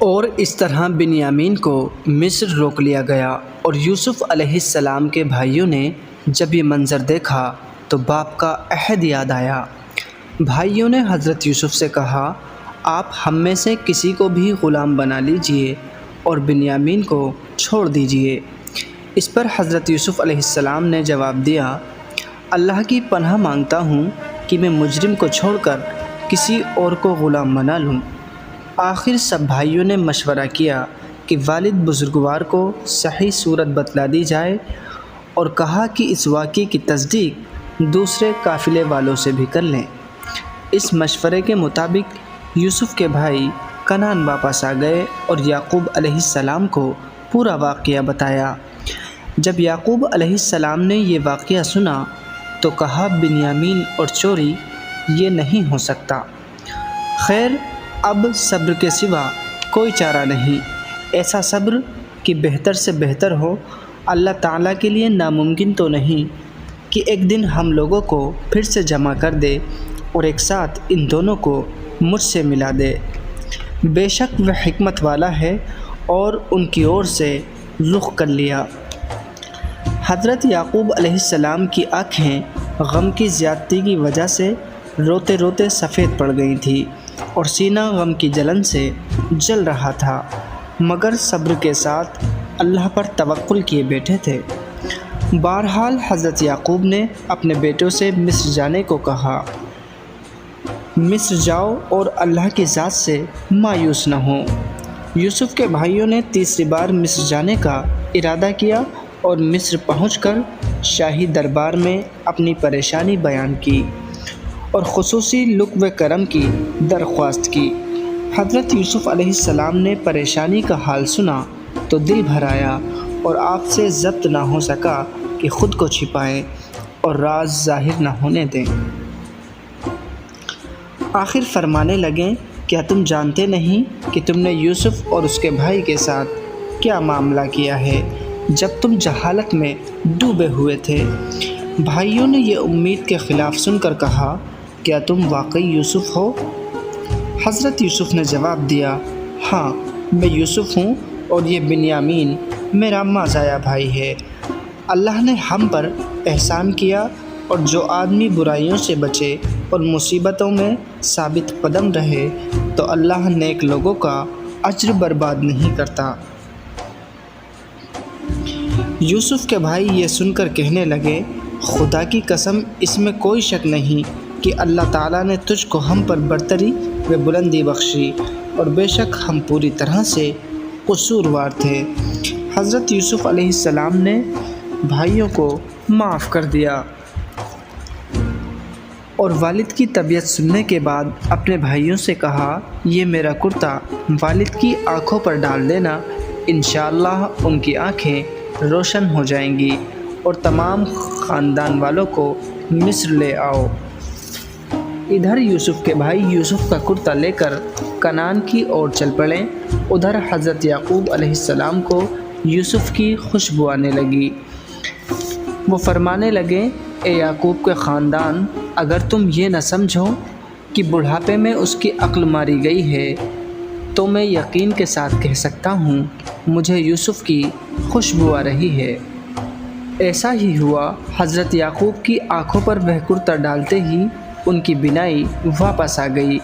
اور اس طرح بنیامین کو مصر روک لیا گیا، اور یوسف علیہ السلام کے بھائیوں نے جب یہ منظر دیکھا تو باپ کا عہد یاد آیا۔ بھائیوں نے حضرت یوسف سے کہا، آپ ہم میں سے کسی کو بھی غلام بنا لیجئے اور بنیامین کو چھوڑ دیجئے۔ اس پر حضرت یوسف علیہ السلام نے جواب دیا، اللہ کی پناہ مانگتا ہوں کہ میں مجرم کو چھوڑ کر کسی اور کو غلام بنا لوں۔ آخر سب بھائیوں نے مشورہ کیا کہ والد بزرگوار کو صحیح صورت بتلا دی جائے، اور کہا کہ اس واقعے کی تصدیق دوسرے قافلے والوں سے بھی کر لیں۔ اس مشورے کے مطابق یوسف کے بھائی کنعان واپس آ گئے اور یعقوب علیہ السلام کو پورا واقعہ بتایا۔ جب یعقوب علیہ السلام نے یہ واقعہ سنا تو کہا، بنیامین اور چوری یہ نہیں ہو سکتا۔ خیر، اب صبر کے سوا کوئی چارہ نہیں۔ ایسا صبر کہ بہتر سے بہتر ہو اللہ تعالیٰ کے لیے ناممکن تو نہیں کہ ایک دن ہم لوگوں کو پھر سے جمع کر دے اور ایک ساتھ ان دونوں کو مجھ سے ملا دے۔ بے شک وہ حکمت والا ہے، اور ان کی اور سے رخ کر لیا۔ حضرت یعقوب علیہ السلام کی آنکھیں غم کی زیادتی کی وجہ سے روتے روتے سفید پڑ گئی تھیں، اور سینہ غم کی جلن سے جل رہا تھا، مگر صبر کے ساتھ اللہ پر توکل کیے بیٹھے تھے۔ بہرحال حضرت یعقوب نے اپنے بیٹوں سے مصر جانے کو کہا۔ مصر جاؤ اور اللہ کی ذات سے مایوس نہ ہو۔ یوسف کے بھائیوں نے تیسری بار مصر جانے کا ارادہ کیا اور مصر پہنچ کر شاہی دربار میں اپنی پریشانی بیان کی اور خصوصی لطف کرم کی درخواست کی۔ حضرت یوسف علیہ السلام نے پریشانی کا حال سنا تو دل بھر آیا، اور آپ سے ضبط نہ ہو سکا کہ خود کو چھپائیں اور راز ظاہر نہ ہونے دیں۔ آخر فرمانے لگیں، کیا تم جانتے نہیں کہ تم نے یوسف اور اس کے بھائی کے ساتھ کیا معاملہ کیا ہے جب تم جہالت میں ڈوبے ہوئے تھے؟ بھائیوں نے یہ امید کے خلاف سن کر کہا، کیا تم واقعی یوسف ہو؟ حضرت یوسف نے جواب دیا، ہاں میں یوسف ہوں، اور یہ بنیامین میرا مازایا بھائی ہے۔ اللہ نے ہم پر احسان کیا، اور جو آدمی برائیوں سے بچے اور مصیبتوں میں ثابت قدم رہے تو اللہ نیک لوگوں کا اجر برباد نہیں کرتا۔ یوسف کے بھائی یہ سن کر کہنے لگے، خدا کی قسم اس میں کوئی شک نہیں کہ اللہ تعالیٰ نے تجھ کو ہم پر برتری و بلندی بخشی، اور بے شک ہم پوری طرح سے قصوروار تھے۔ حضرت یوسف علیہ السلام نے بھائیوں کو معاف کر دیا، اور والد کی طبیعت سننے کے بعد اپنے بھائیوں سے کہا، یہ میرا کرتا والد کی آنکھوں پر ڈال دینا، انشاءاللہ ان کی آنکھیں روشن ہو جائیں گی، اور تمام خاندان والوں کو مصر لے آؤ۔ ادھر یوسف کے بھائی یوسف کا کرتا لے کر کنعان کی اور چل پڑے۔ ادھر حضرت یعقوب علیہ السلام کو یوسف کی خوشبو آنے لگی۔ وہ فرمانے لگے، اے یعقوب کے خاندان، اگر تم یہ نہ سمجھو کہ بڑھاپے میں اس کی عقل ماری گئی ہے تو میں یقین کے ساتھ کہہ سکتا ہوں مجھے یوسف کی خوشبو آ رہی ہے۔ ایسا ہی ہوا۔ حضرت یعقوب کی آنکھوں پر وہ کرتا ڈالتے ہی ان کی بینائی واپس آ گئی۔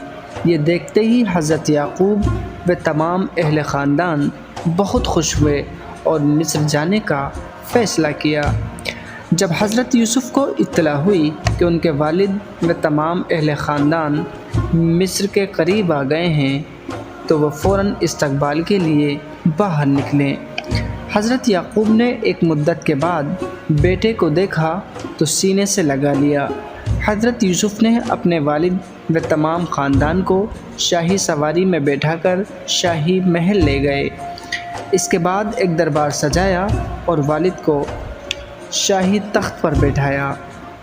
یہ دیکھتے ہی حضرت یعقوب و تمام اہل خاندان بہت خوش ہوئے اور مصر جانے کا فیصلہ کیا۔ جب حضرت یوسف کو اطلاع ہوئی کہ ان کے والد و تمام اہل خاندان مصر کے قریب آ گئے ہیں تو وہ فوراً استقبال کے لیے باہر نکلے۔ حضرت یعقوب نے ایک مدت کے بعد بیٹے کو دیکھا تو سینے سے لگا لیا۔ حضرت یوسف نے اپنے والد و تمام خاندان کو شاہی سواری میں بیٹھا کر شاہی محل لے گئے۔ اس کے بعد ایک دربار سجایا اور والد کو شاہی تخت پر بیٹھایا۔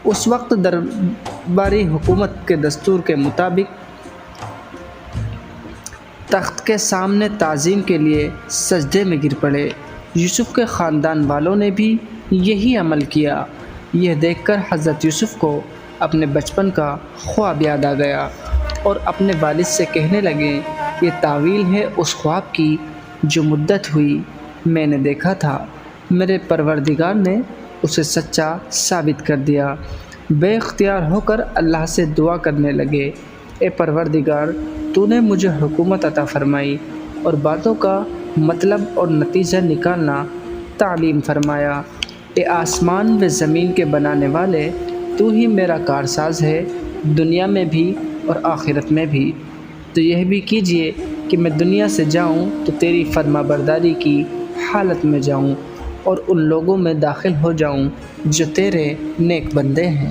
اس وقت درباری حکومت کے دستور کے مطابق تخت کے سامنے تعظیم کے لیے سجدے میں گر پڑے۔ یوسف کے خاندان والوں نے بھی یہی عمل کیا۔ یہ دیکھ کر حضرت یوسف کو اپنے بچپن کا خواب یاد آ گیا اور اپنے والد سے کہنے لگے یہ تعویل ہے اس خواب کی جو مدت ہوئی میں نے دیکھا تھا۔ میرے پروردگار نے اسے سچا ثابت کر دیا۔ بے اختیار ہو کر اللہ سے دعا کرنے لگے، اے پروردگار، تو نے مجھے حکومت عطا فرمائی اور باتوں کا مطلب اور نتیجہ نکالنا تعلیم فرمایا۔ اے آسمان و زمین کے بنانے والے، تو ہی میرا کارساز ہے، دنیا میں بھی اور آخرت میں بھی۔ تو یہ بھی کیجئے کہ میں دنیا سے جاؤں تو تیری فرما برداری کی حالت میں جاؤں اور ان لوگوں میں داخل ہو جاؤں جو تیرے نیک بندے ہیں۔